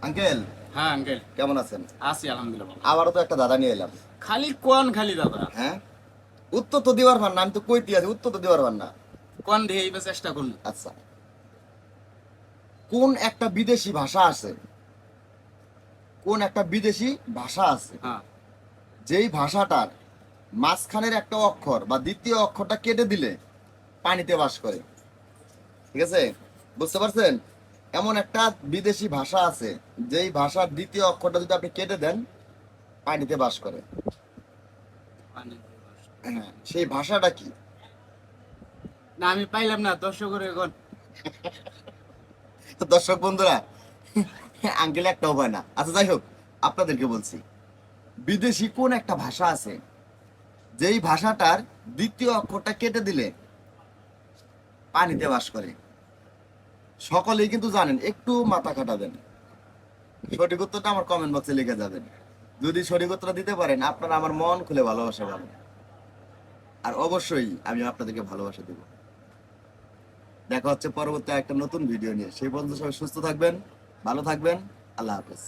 Uncle, হ্যাঁ uncle, কেমন আছেন? আছি আলহামদুলিল্লাহ। আবারও তো একটা দাদা নিয়ে এলাম। খালি দাদা, হ্যাঁ, উত্তর তো দিবার পার না, আমি তো কইতে আছি উত্তর তো দিবার পার না। কোন দিয়ে এইবার চেষ্টা করুন। আচ্ছা, কোন একটা বিদেশি ভাষা আছে, কোন একটা বিদেশি ভাষা আছে হ্যাঁ, যেই ভাষাটার মাঝখানের একটা অক্ষর বা দ্বিতীয় অক্ষরটা কেটে দিলে পানিতে বাস করে? ঠিক আছে, বুঝতে পারছেন? এমন একটা বিদেশি ভাষা আছে যেই ভাষার দ্বিতীয় অক্ষরটা যদি আপনি কেটে দেন পানিতে বাস করে। হ্যাঁ, সেই ভাষাটা কি? না আমি পাইলাম না, দর্শকের এখন। তো দর্শক বন্ধুরা, আঙ্কেল একটাও পায় না। আচ্ছা যাই হোক, আপনাদেরকে বলছি, বিদেশি কোন একটা ভাষা আছে যেই ভাষাটার দ্বিতীয় অক্ষরটা কেটে দিলে পানিতে বাস করে? সকলেই কিন্তু জানেন, একটু মাথা খাটাবেন। সঠিক উত্তরটা আমার কমেন্ট বক্সে লিখে যাবেন। যদি সঠিক উত্তরটা দিতে পারেন, আপনারা আমার মন খুলে ভালোবাসা পাবেন, আর অবশ্যই আমি আপনাদেরকে ভালোবাসা দেব। দেখা হচ্ছে পরবর্তী একটা নতুন ভিডিও নিয়ে। সেই পর্যন্ত সবাই সুস্থ থাকবেন, ভালো থাকবেন। আল্লাহ হাফেজ।